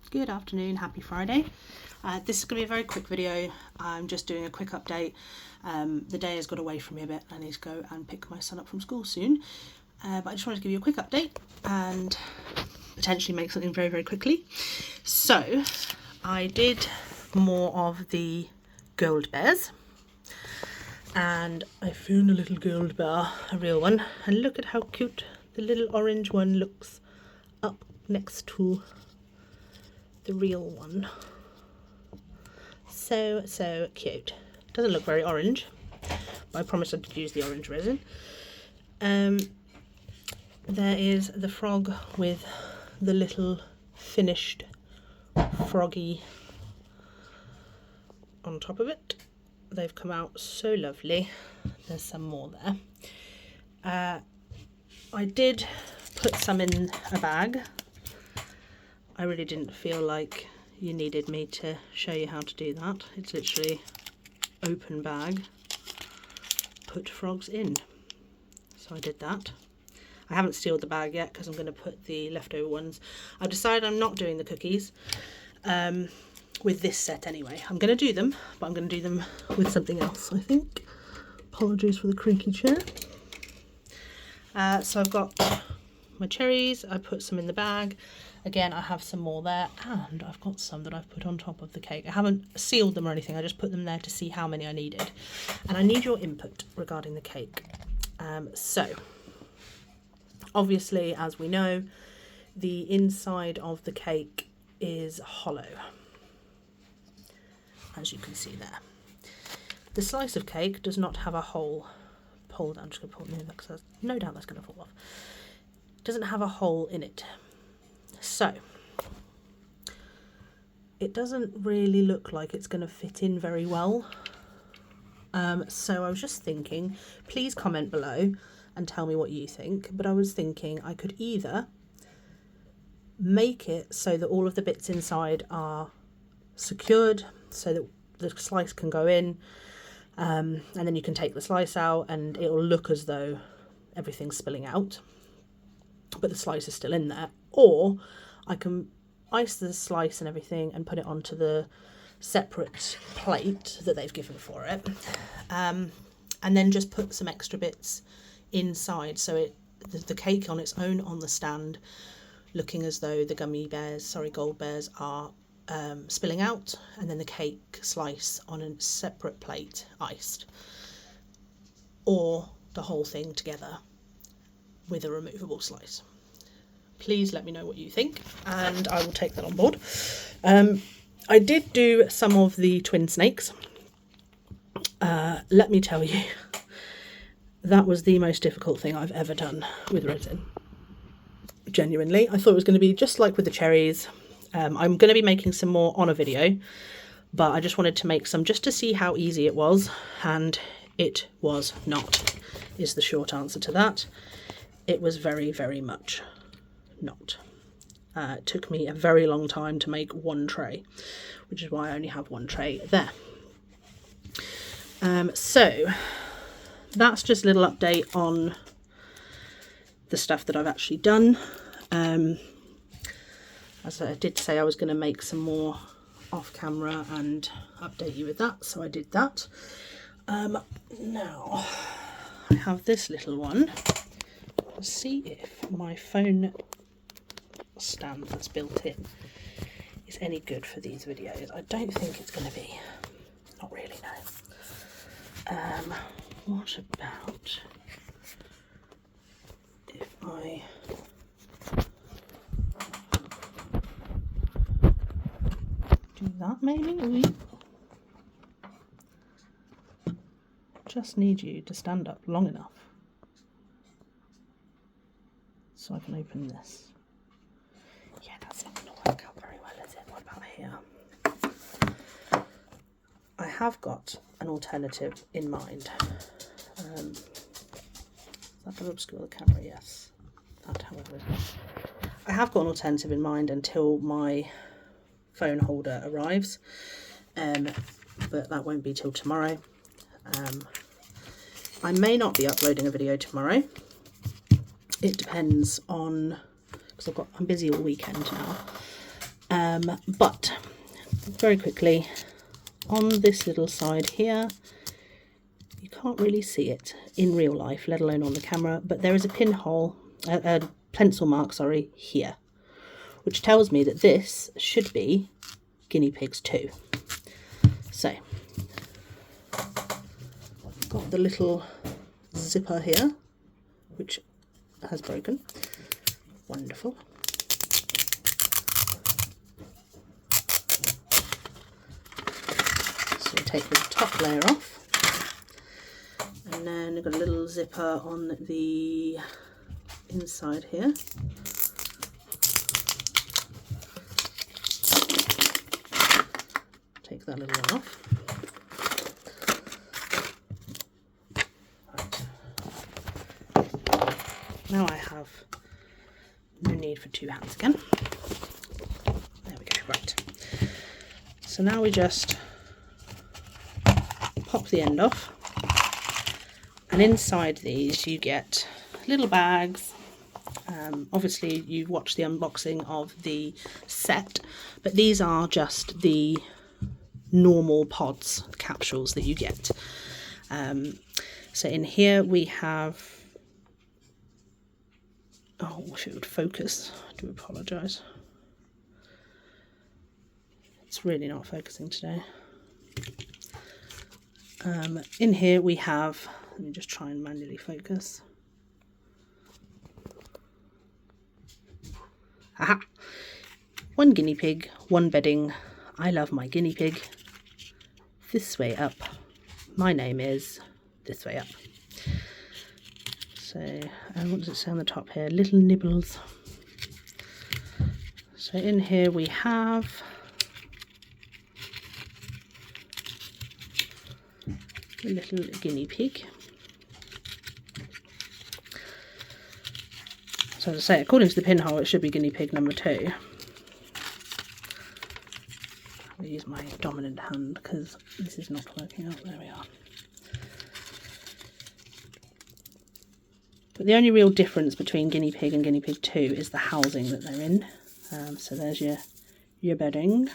Good afternoon, happy Friday. This is going to be a very quick video. I'm just doing a quick update. The day has got away from me a bit. I need to go and pick my son up from school soon. But I just wanted to give you a quick update and potentially make something very, very quickly. So I did more of the gold bears. And I found a little gold bear, a real one. And look at how cute the little orange one looks up next to the real one. So cute. Doesn't look very orange, but I promised I'd use the orange resin. There is the frog with the little finished froggy on top of it. They've come out so lovely. There's some more there. I did put some in a bag. I really didn't feel like you needed me to show you how to do that. It's literally open bag, put frogs in. So I did that. I haven't sealed the bag yet because I'm going to put the leftover ones. I've decided I'm not doing the cookies with this set anyway. I'm going to do them, but I'm going to do them with something else, I think. Apologies for the creaky chair. So I've got my cherries. I put some in the bag. Again, I have some more there, and I've got some that I've put on top of the cake. I haven't sealed them or anything, I just put them there to see how many I needed. And I need your input regarding the cake. So, obviously, as we know, the inside of the cake is hollow, as you can see there. The slice of cake does not have a hole. Pulled, I'm just going to pull it in because there's no doubt that's going to fall off. It doesn't have a hole in it. So, it doesn't really look like it's going to fit in very well. So I was just thinking, please comment below and tell me what you think. But I was thinking I could either make it so that all of the bits inside are secured so that the slice can go in, and then you can take the slice out and it'll look as though everything's spilling out, but the slice is still in there. Or I can ice the slice and everything and put it onto the separate plate that they've given for it, and then just put some extra bits inside, so the cake on its own on the stand, looking as though the gold bears are spilling out, and then the cake slice on a separate plate iced, or the whole thing together with a removable slice. Please let me know what you think and I will take that on board. I did do some of the twin snakes. Let me tell you, that was the most difficult thing I've ever done with resin. Genuinely, I thought it was going to be just like with the cherries. I'm going to be making some more on a video, but I just wanted to make some just to see how easy it was, and it was not, is the short answer to that. It was very, very much not. It took me a very long time to make one tray, which is why I only have one tray there. So that's just a little update on the stuff that I've actually done. As I did say, I was going to make some more off camera and update you with that, so I did that. Now I have this little one. Let's see if my phone stand that's built in is any good for these videos. I don't think it's going to be. Not really, no. What about if I do that maybe? Just need you to stand up long enough so I can open this. Yeah, that's not going to work out very well, is it? What about here? I have got an alternative in mind. Is that going to obscure the camera? Yes. That, however, is not. I have got an alternative in mind until my phone holder arrives, but that won't be till tomorrow. I may not be uploading a video tomorrow. It depends on, because I'm busy all weekend now. But very quickly, on this little side here, you can't really see it in real life, let alone on the camera, but there is a pinhole, a pencil mark, sorry, here, which tells me that this should be guinea pigs too. So, I've got the little zipper here, which has broken. Wonderful. So you take the top layer off, and then you've got a little zipper on the inside here. Take that little one off. Right. Now I have no need for two hands again. There we go, right. So now we just pop the end off, and inside these you get little bags. Obviously you've watched the unboxing of the set, but these are just the normal pods, capsules that you get. So in here we have, oh, if it would focus, I do apologise. It's really not focusing today. In here we have, let me just try and manually focus. Aha! One guinea pig, one bedding. I love my guinea pig. This way up. My name is this way up. So, and what does it say on the top here? Little nibbles. So in here we have a little guinea pig. So as I say, according to the pinhole, it should be guinea pig number 2. I'll use my dominant hand because this is not working out. There we are. But the only real difference between guinea pig and guinea pig 2 is the housing that they're in. So there's your bedding.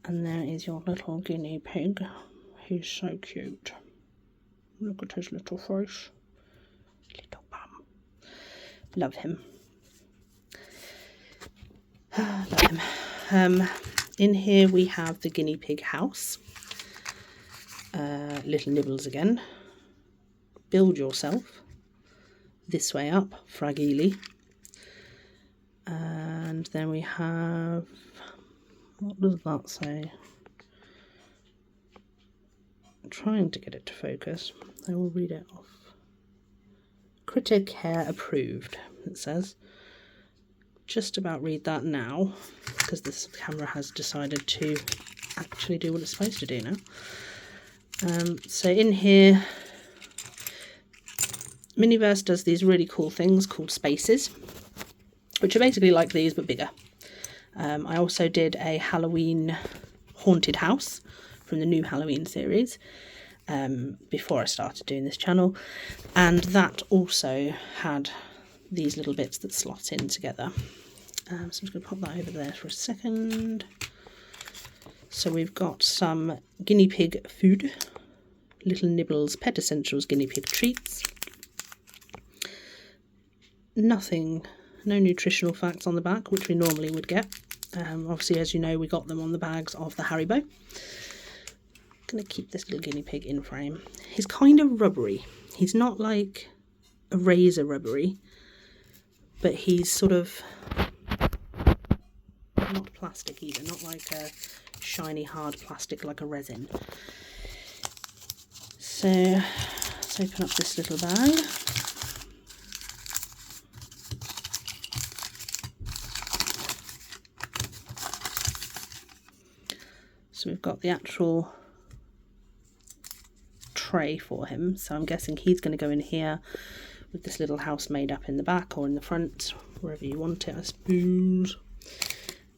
And there is your little guinea pig. He's so cute. Look at his little face. Little bum. Love him. Love him. In here we have the guinea pig house. Little nibbles again. Build yourself. This way up, fragile. And then we have, what does that say? I'm trying to get it to focus. I will read it off. Critter care approved, it says. Just about read that now, because this camera has decided to actually do what it's supposed to do now. So in here, Miniverse does these really cool things called spaces, which are basically like these but bigger. I also did a Halloween haunted house from the new Halloween series before I started doing this channel, and that also had these little bits that slot in together. So I'm just going to pop that over there for a second. So we've got some guinea pig food, Little Nibbles Pet Essentials guinea pig treats. Nothing, no nutritional facts on the back, which we normally would get. Obviously, as you know, we got them on the bags of the Haribo. I'm going to keep this little guinea pig in frame. He's kind of rubbery. He's not like a razor rubbery, but he's sort of not plastic either, not like a shiny hard plastic like a resin. So let's open up this little bag. So we've got the actual tray for him, so I'm guessing he's going to go in here with this little house made up in the back or in the front, wherever you want it, I suppose.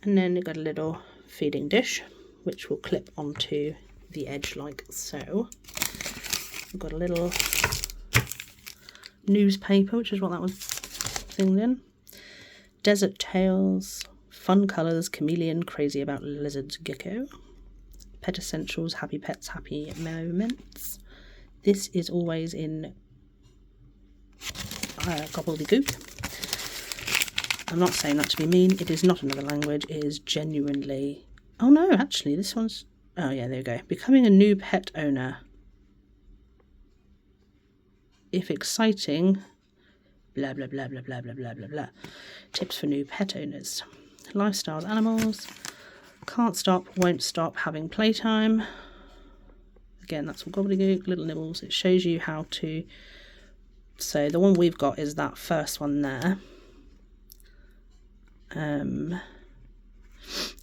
And then we've got a little feeding dish which will clip onto the edge like so. We've got a little newspaper, which is what that was thinged in. Desert Tales, Fun Colours, Chameleon, Crazy About Lizards, Gecko. Pet Essentials, Happy Pets, Happy Moments. This is always in gobbledygook. I'm not saying that to be mean. It is not another language. It is genuinely... Oh no, actually, this one's... Oh yeah, there we go. Becoming a new pet owner. If exciting... Blah, blah, blah, blah, blah, blah, blah, blah, blah. Tips for new pet owners. Lifestyle animals. Can't stop, won't stop having playtime. Again, that's all gobbledygook, little nibbles. It shows you how to... So the one we've got is that first one there.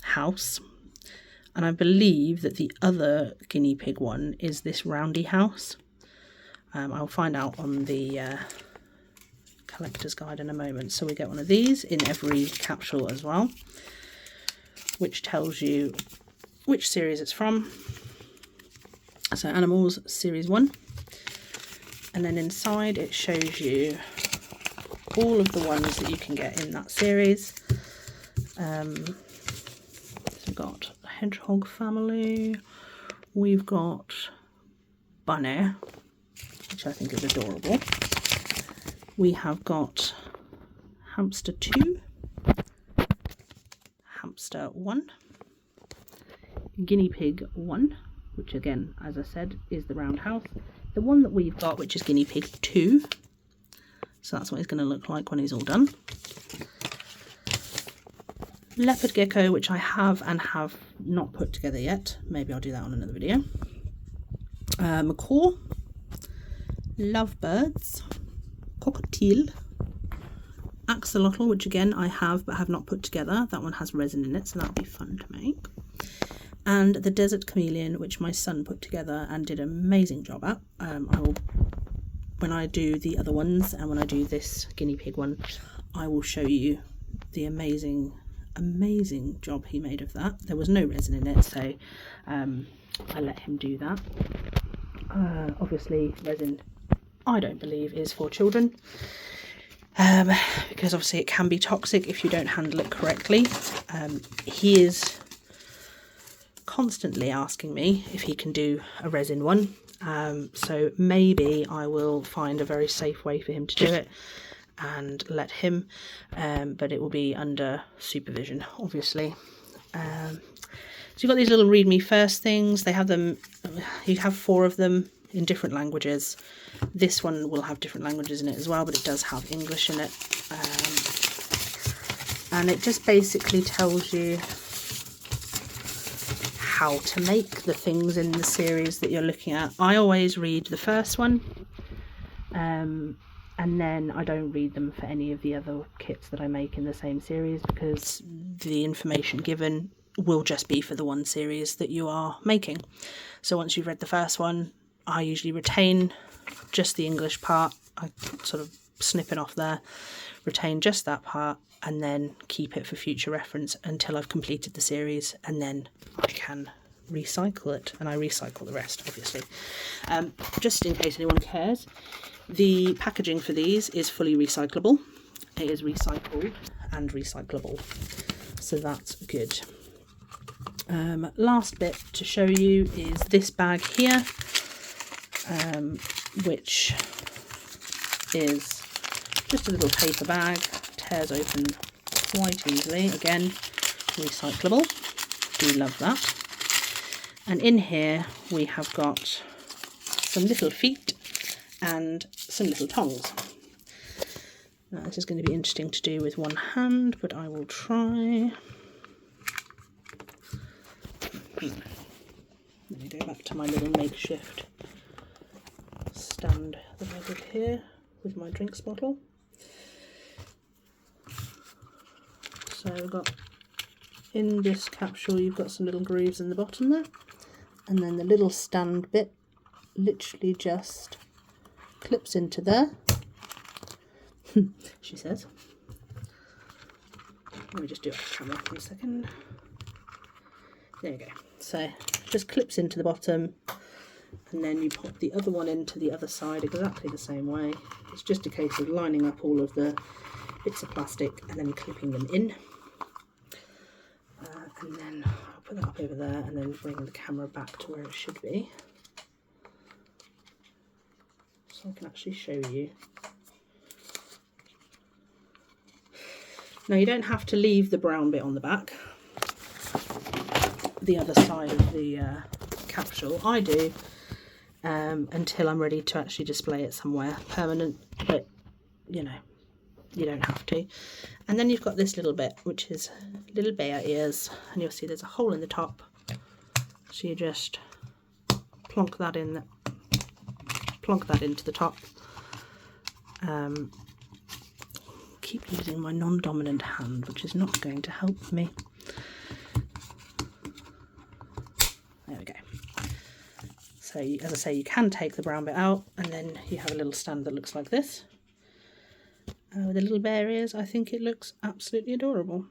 House. And I believe that the other guinea pig one is this roundy house. I'll find out on the collector's guide in a moment. So we get one of these in every capsule as well, which tells you which series it's from. So Animals Series 1. And then inside it shows you all of the ones that you can get in that series. So we've got Hedgehog family, we've got Bunny, which I think is adorable. We have got Hamster 2, Hamster 1, Guinea Pig 1, which again, as I said, is the round house. The one that we've got, which is Guinea Pig 2, so that's what he's going to look like when he's all done. Leopard gecko, which I have and have not put together yet. Maybe I'll do that on another video. Macaw, lovebirds, cockatiel, axolotl, which again I have but have not put together. That one has resin in it, so that'll be fun to make. And the desert chameleon, which my son put together and did an amazing job at. I will, when I do the other ones and when I do this guinea pig one, I will show you the amazing job he made of that. There was no resin in it, so I let him do that. Obviously resin, I don't believe, is for children, because obviously it can be toxic if you don't handle it correctly. He is constantly asking me if he can do a resin one, so maybe I will find a very safe way for him to do it and let him, but it will be under supervision, obviously. So you've got these little read me first things. They have them, you have 4 of them in different languages. This one will have different languages in it as well, but it does have English in it. And it just basically tells you how to make the things in the series that you're looking at. I always read the first one, and then I don't read them for any of the other kits that I make in the same series, because the information given will just be for the one series that you are making. So once you've read the first one, I usually retain just the English part. I sort of snip it off there, retain just that part, and then keep it for future reference until I've completed the series, and then I can recycle it, and I recycle the rest, obviously. Just in case anyone cares, the packaging for these is fully recyclable. It is recycled and recyclable, so that's good. Last bit to show you is this bag here, which is just a little paper bag, tears open quite easily. Again, recyclable, do love that. And in here we have got some little feet and some little tongs. Now this is going to be interesting to do with one hand, but I will try. Let me go back to my little makeshift stand that I did here with my drinks bottle. So we've got, in this capsule, you've got some little grooves in the bottom there, and then the little stand bit literally just clips into there, she says. Let me just do it off camera for a second. There you go. So just clips into the bottom, and then you pop the other one into the other side exactly the same way. It's just a case of lining up all of the bits of plastic and then clipping them in. And then I'll put that up over there and then bring the camera back to where it should be. So I can actually show you. Now you don't have to leave the brown bit on the back, the other side of the capsule. I do until I'm ready to actually display it somewhere permanent, but you know, you don't have to. And then you've got this little bit, which is little bear ears, and you'll see there's a hole in the top. So you just plonk that in, plonk that into the top. Keep using my non-dominant hand, which is not going to help me. There we go. So as I say, you can take the brown bit out, and then you have a little stand that looks like this. With the little bear ears, I think it looks absolutely adorable.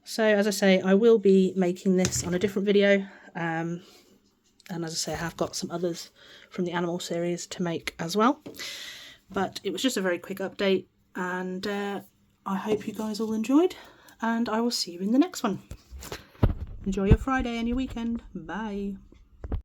So as I say, I will be making this on a different video, and as I say, I have got some others from the animal series to make as well. But it was just a very quick update, and I hope you guys all enjoyed, and I will see you in the next one. Enjoy your Friday and your weekend. Bye.